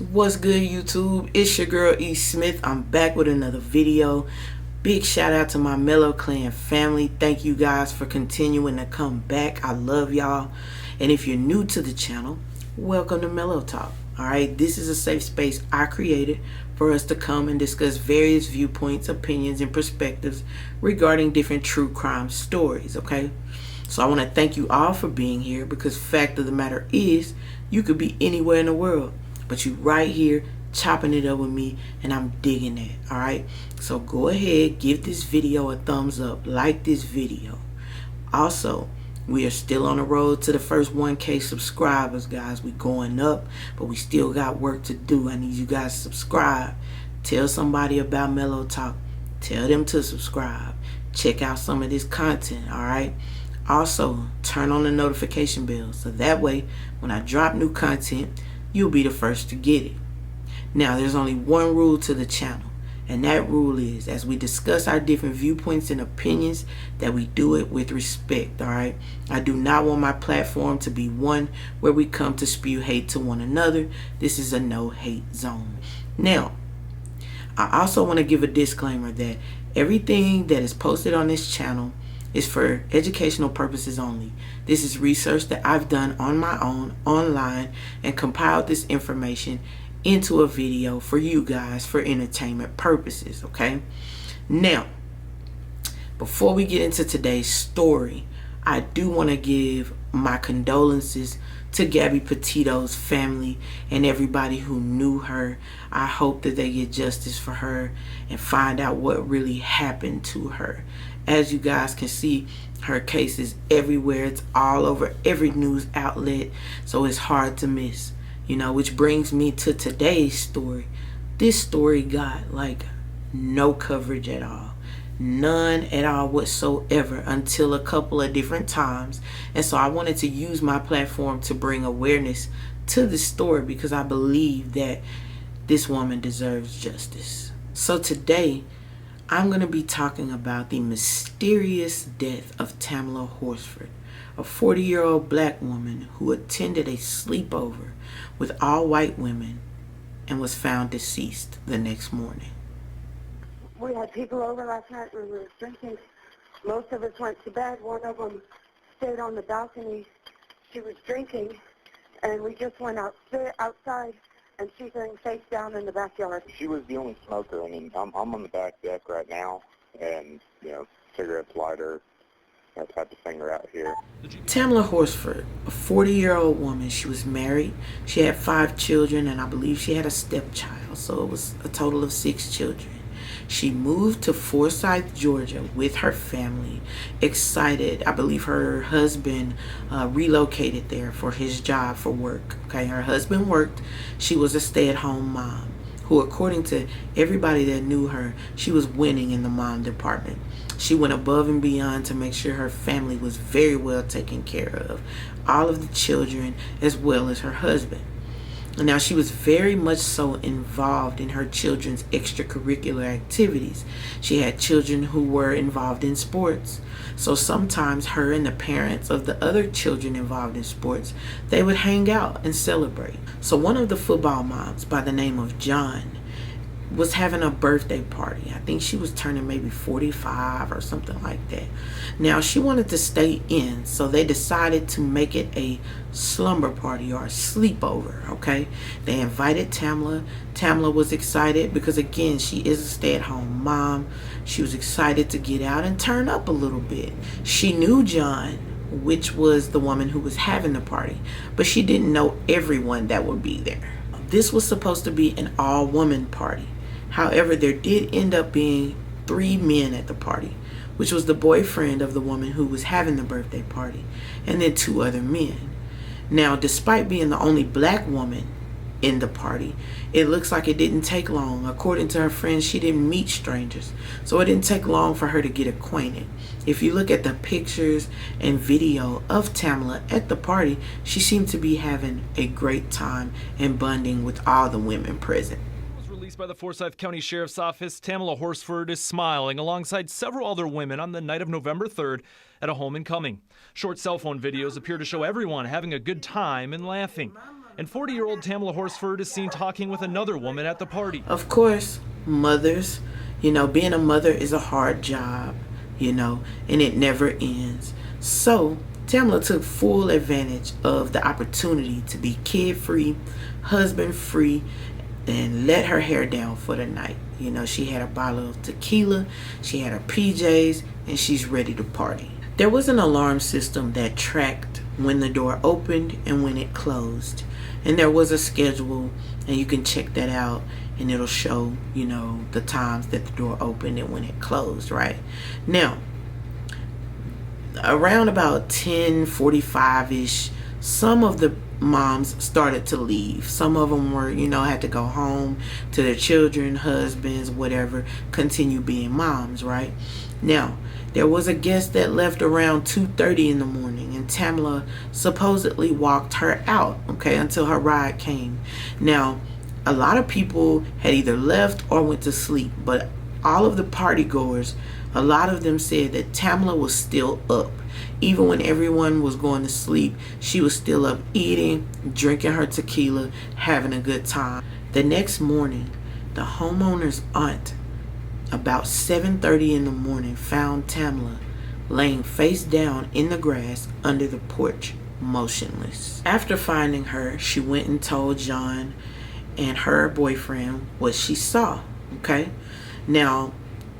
What's good, YouTube? It's your girl E Smith. I'm back with another video. Big shout out to my Mellow clan family. Thank you guys for continuing to come back. I love y'all. And if you're new to the channel, welcome to Mellow Talk. Alright, this is a safe space I created for us to come and discuss various viewpoints, opinions, and perspectives regarding different true crime stories, okay? So I want to thank you all for being here, because fact of the matter is, you could be anywhere in the world, but you right here chopping it up with me, and I'm digging it. All right, so go ahead, give this video a thumbs up, like this video. Also, we are still on the road to the first 1K subscribers, guys. We going up, but we still got work to do. I need you guys to subscribe. Tell somebody about Mellow Talk. Tell them to subscribe. Check out some of this content. All right, also turn on the notification bell, so that way when I drop new content, you'll be the first to get it. Now, there's only one rule to the channel, and that rule is, as we discuss our different viewpoints and opinions, that we do it with respect. All right, I do not want my platform to be one where we come to spew hate to one another. This is a no hate zone. Now, I also want to give a disclaimer that everything that is posted on this channel is for educational purposes only. This is research that I've done on my own online and compiled this information into a video for you guys for entertainment purposes, okay? Now, before we get into today's story, I do want to give my condolences to Gabby Petito's family and everybody who knew her. I hope that they get justice for her and find out what really happened to her. As you guys can see, her case is everywhere. It's all over every news outlet, so it's hard to miss. You know, which brings me to today's story. This story got like no coverage at all. None at all whatsoever until a couple of different times. And so I wanted to use my platform to bring awareness to this story, because I believe that this woman deserves justice. So today, I'm going to be talking about the mysterious death of Tamla Horsford, a 40-year-old black woman who attended a sleepover with all white women and was found deceased the next morning. We had people over last night. We were drinking. Most of us went to bed. One of them stayed on the balcony. She was drinking, and we just went outside, and she's laying face down in the backyard. She was the only smoker. I mean, I'm on the back deck right now, and, you know, cigarettes, lighter, that type of thing are out here. Tamla Horsford, a 40-year-old woman. She was married. She had 5 children, and I believe she had a stepchild, so it was a total of 6 children. She moved to Forsyth, Georgia with her family, excited. I believe her husband relocated there for his job, for work. Okay, her husband worked. She was a stay-at-home mom who, according to everybody that knew her, she was winning in the mom department. She went above and beyond to make sure her family was very well taken care of, all of the children as well as her husband. Now, she was very much so involved in her children's extracurricular activities. She had children who were involved in sports. So sometimes her and the parents of the other children involved in sports, they would hang out and celebrate. So one of the football moms by the name of John was having a birthday party. I think she was turning maybe 45 or something like that. Now, she wanted to stay in, so they decided to make it a slumber party or a sleepover, okay? They invited Tamla. Tamla was excited because, again, she is a stay-at-home mom. She was excited to get out and turn up a little bit. She knew John, which was the woman who was having the party, but she didn't know everyone that would be there. This was supposed to be an all-woman party. However, there did end up being 3 men at the party, which was the boyfriend of the woman who was having the birthday party, and then 2 other men. Now, despite being the only black woman in the party, it looks like it didn't take long. According to her friends, she didn't meet strangers, so it didn't take long for her to get acquainted. If you look at the pictures and video of Tamla at the party, she seemed to be having a great time and bonding with all the women present. By the Forsyth County Sheriff's Office, Tamla Horsford is smiling alongside several other women on the night of November 3rd at a home in Cumming. Short cell phone videos appear to show everyone having a good time and laughing. And 40-year-old Tamla Horsford is seen talking with another woman at the party. Of course, mothers, being a mother is a hard job, and it never ends. So Tamla took full advantage of the opportunity to be kid-free, husband-free, and let her hair down for the night. She had a bottle of tequila, she had her PJs, and she's ready to party. There was an alarm system that tracked when the door opened and when it closed. And there was a schedule, and you can check that out, and it'll show, the times that the door opened and when it closed, right? Now, around about 10:45-ish, some of the moms started to leave. Some of them were, had to go home to their children, husbands, whatever, continue being moms, right? Now, there was a guest that left around 2:30 in the morning, and Tamla supposedly walked her out, until her ride came. Now, a lot of people had either left or went to sleep, but all of the party goers, a lot of them said that Tamla was still up. Even when everyone was going to sleep, she was still up eating, drinking her tequila, having a good time. The next morning, the homeowner's aunt, about 7:30 in the morning, found Tamla laying face down in the grass under the porch, motionless. After finding her, she went and told John and her boyfriend what she saw, Now,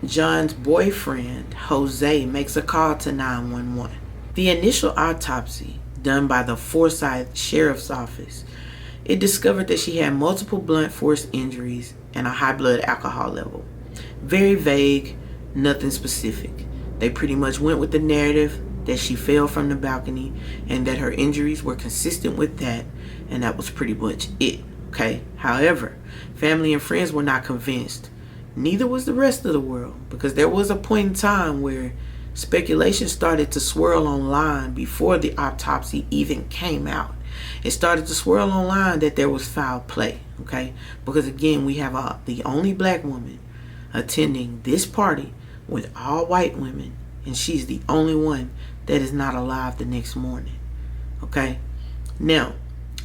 John's boyfriend, Jose, makes a call to 911. The initial autopsy done by the Forsyth Sheriff's Office, it discovered that she had multiple blunt force injuries and a high blood alcohol level. Very vague, nothing specific. They pretty much went with the narrative that she fell from the balcony and that her injuries were consistent with that, and that was pretty much it, However, family and friends were not convinced. Neither was the rest of the world, because there was a point in time where speculation started to swirl online before the autopsy even came out. It started to swirl online that there was foul play, Because again, we have the only black woman attending this party with all white women, and she's the only one that is not alive the next morning, Now,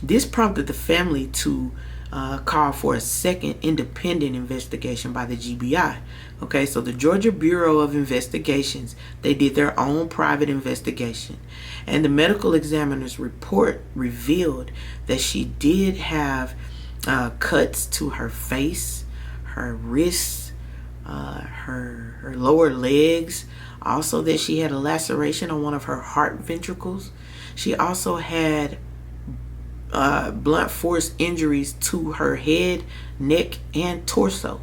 this prompted the family to call for a second independent investigation by the GBI. So the Georgia Bureau of Investigations, they did their own private investigation, and the medical examiner's report revealed that she did have cuts to her face, her wrists, her lower legs, also that she had a laceration on one of her heart ventricles. She also had blunt force injuries to her head, neck, and torso.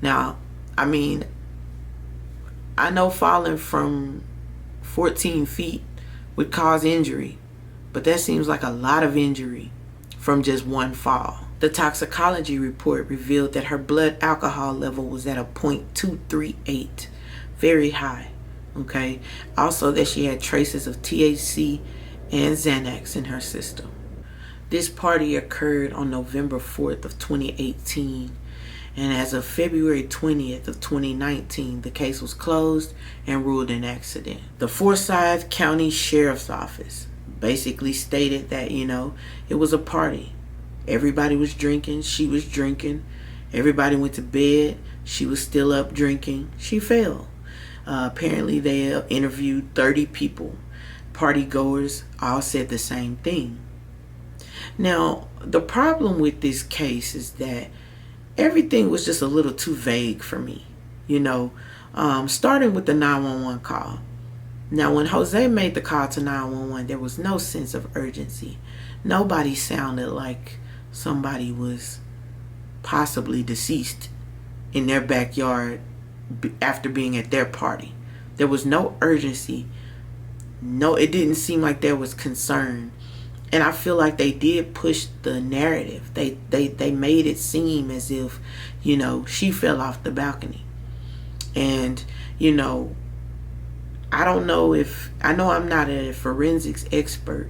Now, I know falling from 14 feet would cause injury, but that seems like a lot of injury from just one fall. The toxicology report revealed that her blood alcohol level was at a 0.238, very high. Also that she had traces of THC and Xanax in her system. This party occurred on November 4th of 2018, and as of February 20th of 2019, the case was closed and ruled an accident. The Forsyth County Sheriff's Office basically stated that, it was a party. Everybody was drinking, she was drinking. Everybody went to bed, she was still up drinking. She fell. Apparently they interviewed 30 people. Party goers all said the same thing. Now, the problem with this case is that everything was just a little too vague for me, starting with the 911 call. Now, when Jose made the call to 911, there was no sense of urgency. Nobody sounded like somebody was possibly deceased in their backyard after being at their party. There was no urgency. No, it didn't seem like there was concern. And I feel like they did push the narrative. They made it seem as if, she fell off the balcony. And, I don't know I know I'm not a forensics expert,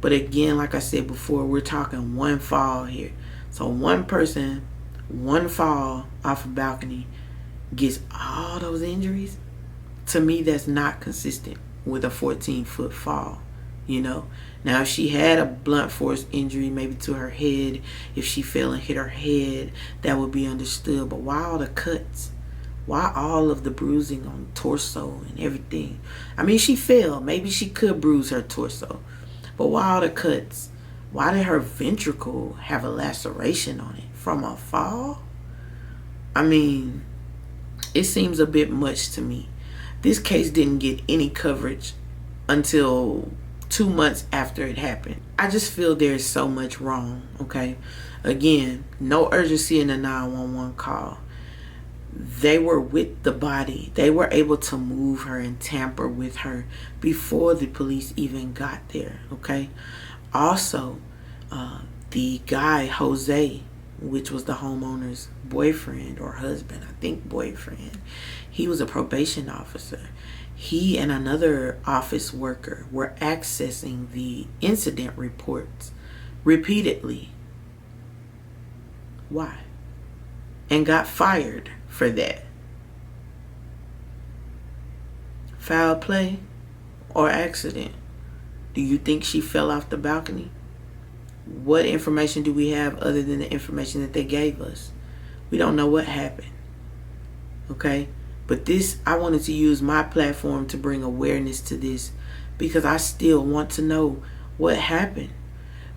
but again, like I said before, we're talking one fall here. So one person, one fall off a balcony gets all those injuries. To me, that's not consistent with a 14-foot fall. you know. Now, if she had a blunt force injury, maybe to her head, if she fell and hit her head, that would be understood. But why all the cuts? Why all of the bruising on the torso and everything? I mean, she fell. Maybe she could bruise her torso. But why all the cuts? Why did her ventricle have a laceration on it from a fall? I mean, it seems a bit much to me. This case didn't get any coverage until 2 months after it happened. I just feel there's so much wrong, okay? Again, no urgency in the 911 call. They were with the body. They were able to move her and tamper with her before the police even got there, okay? Also, the guy, Jose, which was the homeowner's boyfriend or husband, I think boyfriend, he was a probation officer. He and another office worker were accessing the incident reports repeatedly. Why? And got fired for that. Foul play or accident? Do you think she fell off the balcony? What information do we have other than the information that they gave us? We don't know what happened. Okay? But this, I wanted to use my platform to bring awareness to this because I still want to know what happened.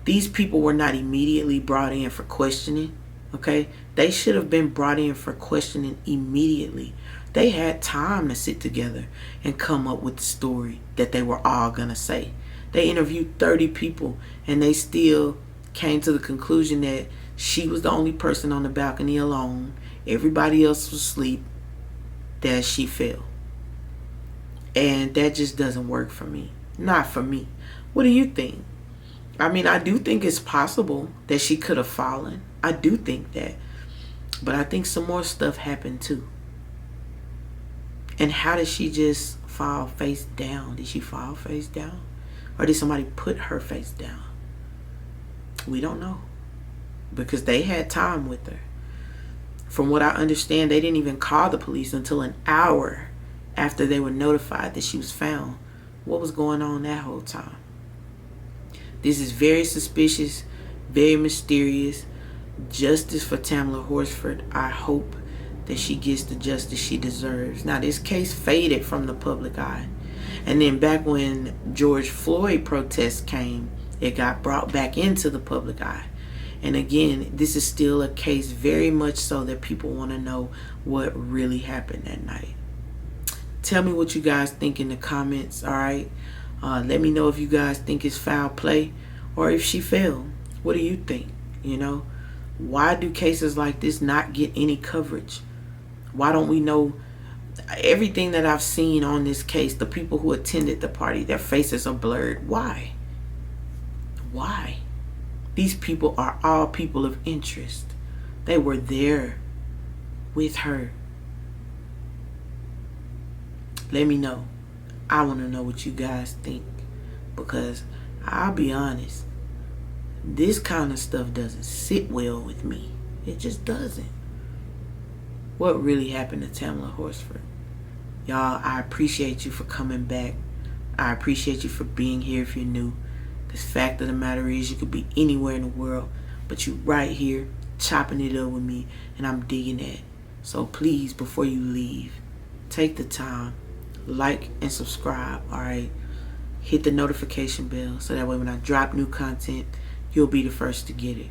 These people were not immediately brought in for questioning. Okay? They should have been brought in for questioning immediately. They had time to sit together and come up with the story that they were all going to say. They interviewed 30 people and they still came to the conclusion that she was the only person on the balcony alone. Everybody else was asleep, that she fell. And that just doesn't work for me. Not for me. What do you think? I mean, I do think it's possible that she could have fallen. I do think that. But I think some more stuff happened too. And how did she just fall face down? Did she fall face down? Or did somebody put her face down? We don't know. Because they had time with her. From what I understand, they didn't even call the police until an hour after they were notified that she was found. What was going on that whole time? This is very suspicious, very mysterious. Justice for Tamla Horsford. I hope that she gets the justice she deserves. Now, this case faded from the public eye. And then back when George Floyd protests came, it got brought back into the public eye. And again, this is still a case very much so that people want to know what really happened that night. Tell me what you guys think in the comments, all right? Let me know if you guys think it's foul play or if she fell. What do you think? You know, why do cases like this not get any coverage? Why don't we know everything that I've seen on this case? The people who attended the party, their faces are blurred. Why? Why? These people are all people of interest. They were there with her. Let me know. I want to know what you guys think. Because I'll be honest, this kind of stuff doesn't sit well with me. It just doesn't. What really happened to Tamla Horsford? Y'all, I appreciate you for coming back. I appreciate you for being here if you're new. The fact of the matter is you could be anywhere in the world, but you right here chopping it up with me, and I'm digging that. So please, before you leave, take the time, like and subscribe, alright? Hit the notification bell so that way when I drop new content, you'll be the first to get it.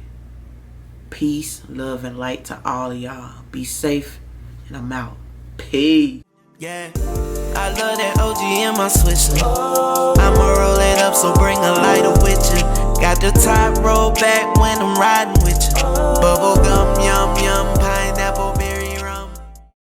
Peace, love, and light to all of y'all. Be safe, and I'm out. Peace. Yeah, I love that OG in my Swisher. I'ma roll it up, so bring a lighter with you. Got the top roll back when I'm riding with you. Bubble gum, young.